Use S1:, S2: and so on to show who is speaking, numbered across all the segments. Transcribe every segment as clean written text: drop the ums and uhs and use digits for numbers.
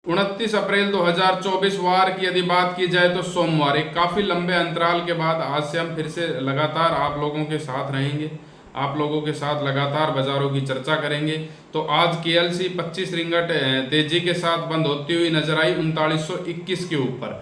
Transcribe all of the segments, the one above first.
S1: 29 अप्रैल 2024 वार की यदि बात की जाए तो सोमवार, एक काफ़ी लंबे अंतराल के बाद आज से हम फिर से लगातार आप लोगों के साथ रहेंगे, आप लोगों के साथ लगातार बाजारों की चर्चा करेंगे। तो आज केएलसी 25 रिंगट तेजी के साथ बंद होती हुई नजर आई 3921 के ऊपर।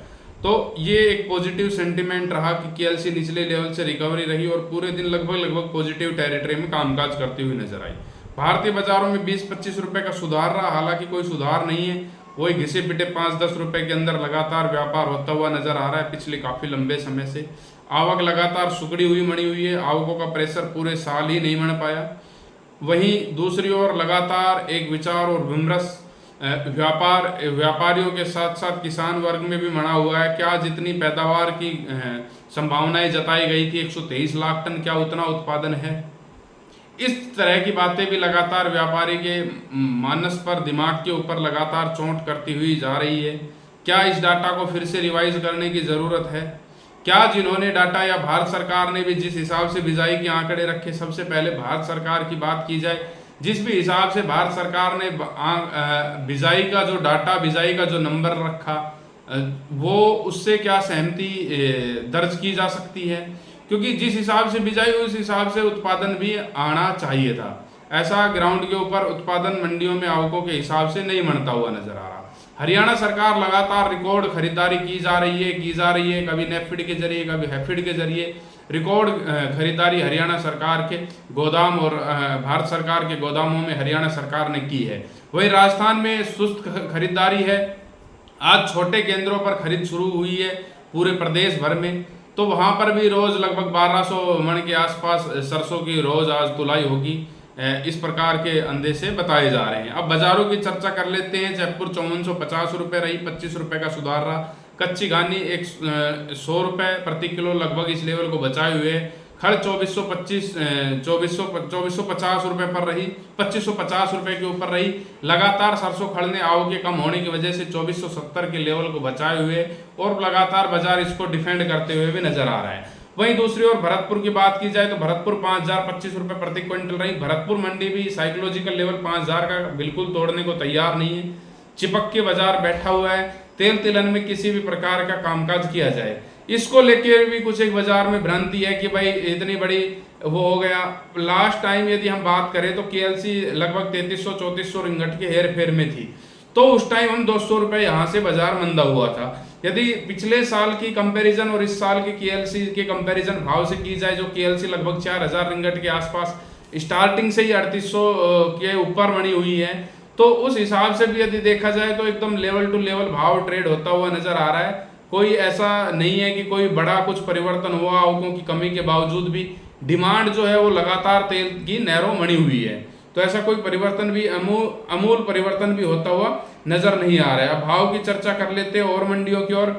S1: तो ये एक पॉजिटिव सेंटिमेंट रहा कि केएलसी निचले लेवल से रिकवरी रही और पूरे दिन लगभग पॉजिटिव टेरिटरी में कामकाज करती हुई नजर आई। भारतीय बाजारों में 20-25 रुपए का सुधार रहा, हालांकि कोई सुधार नहीं है, वही घिसे पिटे 5-10 रुपए के अंदर लगातार व्यापार होता हुआ नजर आ रहा है पिछले काफी लंबे समय से। आवक लगातार सुकड़ी हुई मणी हुई है, आवकों का प्रेशर पूरे साल ही नहीं बन पाया। वहीं दूसरी ओर लगातार एक विचार और विमर्श व्यापारियों के साथ साथ किसान वर्ग में भी मना हुआ है। क्या जितनी पैदावार की संभावनाएं जताई गई थी 123 लाख टन, क्या उतना उत्पादन है? इस तरह की बातें भी लगातार व्यापारी के मानस पर, दिमाग के ऊपर लगातार चोट करती हुई जा रही है। क्या इस डाटा को फिर से रिवाइज करने की ज़रूरत है? क्या जिन्होंने डाटा या भारत सरकार ने भी जिस हिसाब से बिजाई के आंकड़े रखे, सबसे पहले भारत सरकार की बात की जाए, जिस भी हिसाब से भारत सरकार ने बिजाई का जो डाटा, बिजाई का जो नंबर रखा, वो उससे क्या सहमति दर्ज की जा सकती है? क्योंकि जिस हिसाब से बिजाई उस हिसाब से उत्पादन भी आना चाहिए था। ऐसा ग्राउंड के ऊपर उत्पादन मंडियों में आवकों के हिसाब से नहीं बनता हुआ नजर आ रहा। हरियाणा सरकार लगातार रिकॉर्ड खरीदारी की जा रही है, कभी नेफिड के जरिए, कभी हैफिड के जरिए रिकॉर्ड खरीदारी हरियाणा सरकार के गोदाम और भारत सरकार के गोदामों में हरियाणा सरकार ने की है। वही राजस्थान में सुस्त खरीदारी है। आज छोटे केंद्रों पर खरीद शुरू हुई है पूरे प्रदेश भर में, तो वहां पर भी रोज लगभग 1200 मण के आसपास सरसों की रोज आज तुलाई होगी, इस प्रकार के अंदेशे बताए जा रहे हैं। अब बाजारों की चर्चा कर लेते हैं। जयपुर 5450 रुपये रही, 25 रुपये का सुधार रहा। कच्ची घानी 100 रुपये प्रति किलो लगभग इस लेवल को बचाए हुए। खड़ 2450 रुपये पर रही, 2550 रुपये के ऊपर रही। लगातार सरसों खड़ ने आवक के कम होने की वजह से 2470 के लेवल को बचाए हुए और लगातार बाजार इसको डिफेंड करते हुए भी नजर आ रहा है। वहीं दूसरी ओर भरतपुर की बात की जाए तो भरतपुर 5025 रुपये प्रति क्विंटल रही। भरतपुर मंडी भी साइकोलॉजिकल लेवल 5000 का बिल्कुल तोड़ने को तैयार नहीं है, चिपक के बाजार बैठा हुआ है। तेल तिलहन में किसी भी प्रकार का कामकाज किया जाए, इसको लेकर भी कुछ एक बाजार में भ्रांति है कि भाई इतनी बड़ी वो हो गया। लास्ट टाइम यदि हम बात करें तो केएलसी लगभग 3300-3400 रिंगट के हेर फेर में थी, तो उस टाइम हम 200 रुपये यहाँ से बाजार मंदा हुआ था। यदि पिछले साल की कंपैरिजन और इस साल की केएलसी के कंपैरिजन भाव से की जाए, जो केएलसी लगभग 4000 रिंगट के आसपास स्टार्टिंग से ही 3800 के ऊपर बनी हुई है, तो उस हिसाब से भी यदि देखा जाए तो एकदम लेवल टू लेवल भाव ट्रेड होता हुआ नजर आ रहा है। कोई ऐसा नहीं है कि कोई बड़ा कुछ परिवर्तन हुआ, आवकों की कमी के बावजूद भी डिमांड जो है वो लगातार तेल की नैरो मनी हुई है, तो ऐसा कोई परिवर्तन भी अमूल परिवर्तन भी होता हुआ नजर नहीं आ रहा है। अब भाव की चर्चा कर लेते हैं और मंडियों की ओर।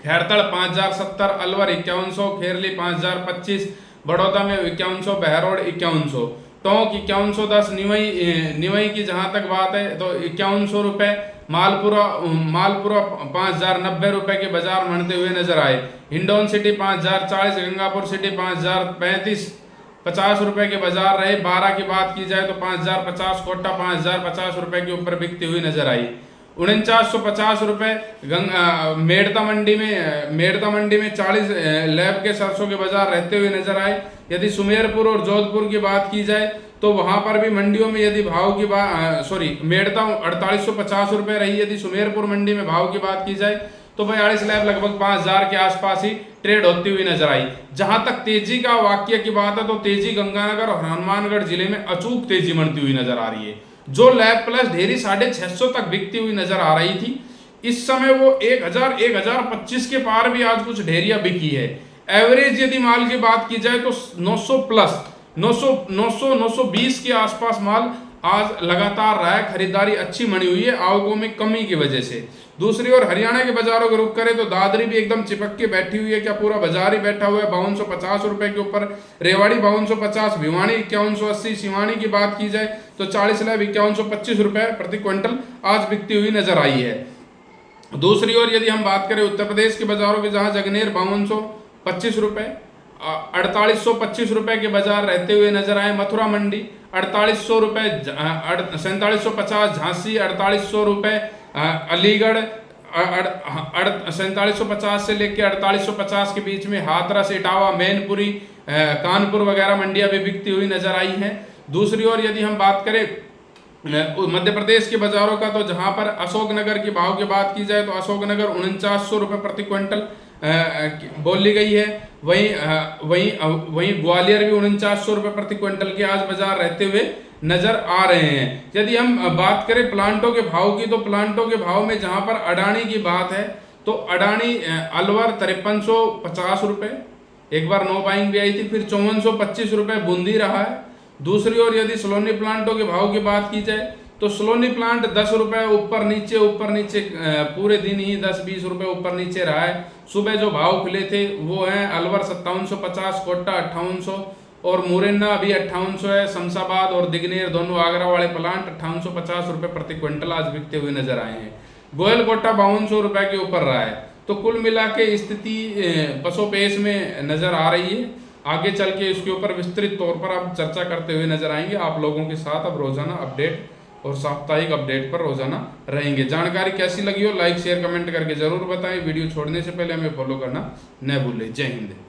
S1: खैरतड़ 5070, अलवर 5100, खेरली 5025, बड़ौदा में 5100, बहरोड 5100, टोंक 5110, निवई की जहां तक बात है तो 5100 रुपये। मालपुरा 5090 रुपये के बाजार मंडते हुए नजर आए। हिंडौन सिटी 5040, गंगापुर सिटी 5035, 50 रुपये के बाजार रहे। 12 की बात की जाए तो 5050, कोटा 5050 रुपये के ऊपर बिकती हुई नजर आई। 4950 रुपये मेड़ता मंडी में 40 लैब के सरसों के बाजार रहते हुए नजर आए। यदि सुमेरपुर और जोधपुर की बात की जाए तो वहां पर भी मंडियों में यदि भाव की बात मेड़ता 4850 रुपये रही। यदि सुमेरपुर मंडी में भाव की बात की जाए तो 42 लैब लगभग 5000 के आसपास ही ट्रेड होती हुई नजर आई। जहां तक तेजी का वाक्य की बात है तो तेजी गंगानगर और हनुमानगढ़ जिले में अचूक तेजी बनती हुई नजर आ रही है। जो लैब प्लस ढेरी 650 तक बिकती हुई नजर आ रही थी, इस समय वो 1025 के पार भी आज कुछ ढेरियां बिकी है। एवरेज यदि माल की बात की जाए तो 900 प्लस 920 के आसपास माल आज लगातार रहा है। खरीदारी अच्छी मनी हुई है आवकों में कमी की वजह से। दूसरी ओर हरियाणा के बाजारों को रुख करें तो दादरी भी एकदम चिपक के बैठी हुई है, क्या पूरा बाजार ही बैठा हुआ है 5250 रुपये के ऊपर। रेवाड़ी 5250, भिवानी 5180, सिवानी की बात की जाए तो 40 लैब 5125 रुपये प्रति क्विंटल आज बिकती हुई नजर आई है। दूसरी ओर यदि हम बात करें उत्तर प्रदेश के बाजारों की, जहां जगनेर 5225 रुपये, 4825 रुपये के बाजार रहते हुए नजर आए। मथुरा मंडी 4800 रुपये, 4750, झांसी 4800 रुपये, अलीगढ़ 4750 से लेकर 4850 के बीच में। हाथरस, इटावा, मैनपुरी, कानपुर वगैरह मंडियां भी बिकती हुई नजर आई हैं। दूसरी ओर यदि हम बात करें मध्य प्रदेश के बाजारों का, तो जहां पर अशोकनगर की भाव की बात की जाए तो अशोकनगर 4900 रुपये प्रति क्विंटल बोली गई है। वहीं ग्वालियर भी 4900 रुपये प्रति क्विंटल के आज बाजार रहते हुए नजर आ रहे हैं। यदि हम बात करें प्लांटों के भाव की, तो प्लांटों के भाव में जहां पर अडानी की बात है तो अडानी अलवर 5350 रुपये, एक बार नो बाइंग भी आई थी, फिर 5425 रुपये बूंदी रहा है। दूसरी ओर यदि सलोनी प्लांटों के भाव की बात की जाए तो सलोनी प्लांट 10 रुपये ऊपर नीचे पूरे दिन ही 10-20 रुपये ऊपर नीचे रहा है। सुबह जो भाव खुले थे वो हैं अलवर 5750, कोटा 5800 और मुरैना अभी 5800 है। शमशाबाद और दिग्नेर दोनों आगरा वाले प्लांट 5850 रुपये प्रति क्विंटल आज बिकते हुए नजर आए हैं। गोयल कोटा 5200 रुपये के ऊपर रहा है। तो कुल मिला के स्थिति पसोपेश में नजर आ रही है। आगे चल के इसके ऊपर विस्तृत तौर पर आप चर्चा करते हुए नजर आएंगे। आप लोगों के साथ अब रोजाना अपडेट और साप्ताहिक अपडेट पर रोजाना रहेंगे। जानकारी कैसी लगी हो लाइक शेयर कमेंट करके जरूर बताएं। वीडियो छोड़ने से पहले हमें फॉलो करना न भूलें। जय हिंद।